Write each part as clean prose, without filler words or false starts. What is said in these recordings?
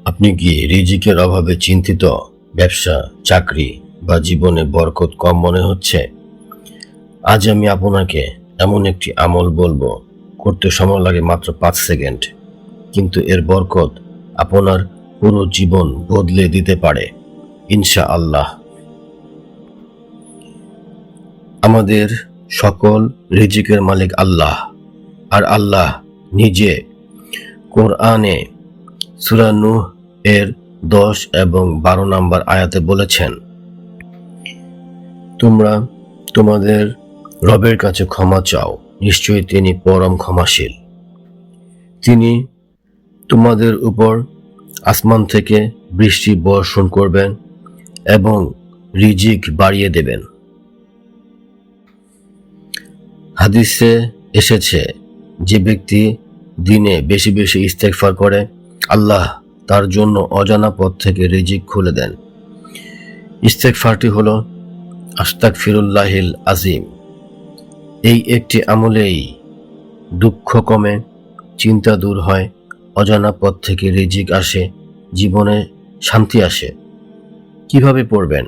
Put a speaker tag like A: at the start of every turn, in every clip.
A: আপনি কি রিজিকের অভাবে চিন্তিত? ব্যবসা, চাকরি বা জীবনে বরকত কম মনে হচ্ছে? আজ আমি আপনাকে এমন একটি আমল বলবো, করতে সময় লাগে মাত্র 5 সেকেন্ড, কিন্তু এর বরকত আপনার পুরো জীবন বদলে দিতে পারে ইনশাআল্লাহ। আমাদের সকল রিজিকের মালিক আল্লাহ, আর আল্লাহ নিজে কোরআনে সূরা নূহ এর 10 এবং 12 নম্বর আয়াতে বলেছেন, তোমরা তোমাদের রবের কাছে ক্ষমা চাও, নিশ্চয়ই তিনি পরম ক্ষমাশীল। তিনি তোমাদের উপর আসমান থেকে বৃষ্টি বর্ষণ করবেন এবং রিজিক বাড়িয়ে দেবেন। হাদিসে এসেছে, যে ব্যক্তি দিনে বেশি বেশি ইস্তেগফার করে, আল্লাহ তার জন্য অজানা পথ থেকে রিজিক খুলে দেন। ইস্তেগফারটি হলো আস্তাগফিরুল্লাহিল আজিম। এই একটি আমলেই দুঃখ কমে, চিন্তা দূর হয়, অজানা পথ থেকে রিজিক আসে, জীবনে শান্তি আসে। কিভাবে পড়বেন?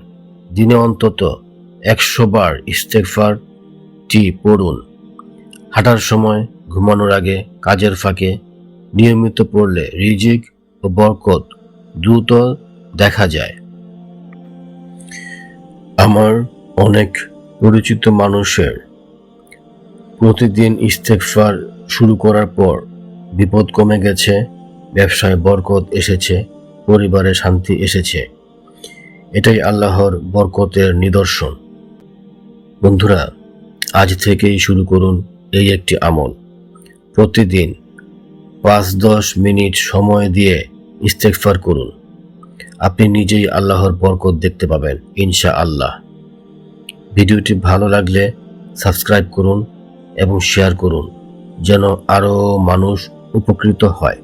A: দিনে অন্তত 100 বার ইস্তেগফারটি পড়ুন। হাঁটার সময়, ঘুমানোর আগে, কাজের ফাঁকে নিয়মিত পড়লে রিজিক ও বরকত দ্রুত দেখা যায়। আমার অনেক পরিচিত মানুষের প্রতিদিন ইস্তেগফার শুরু করার পর বিপদ কমে গেছে, ব্যবসায় বরকত এসেছে, পরিবারে শান্তি এসেছে। এটাই আল্লাহর বরকতের নিদর্শন। বন্ধুরা, আজ থেকেই শুরু করুন এই একটি আমল। প্রতিদিন 5-10 মিনিট সময় দিয়ে ইস্তেগফার করুন। আপনি নিজেই আল্লাহর বরকত দেখতে পাবেন ইনশাআল্লাহ। ভিডিওটি ভালো লাগলে সাবস্ক্রাইব করুন এবং শেয়ার করুন, যেন আরও মানুষ উপকৃত হয়।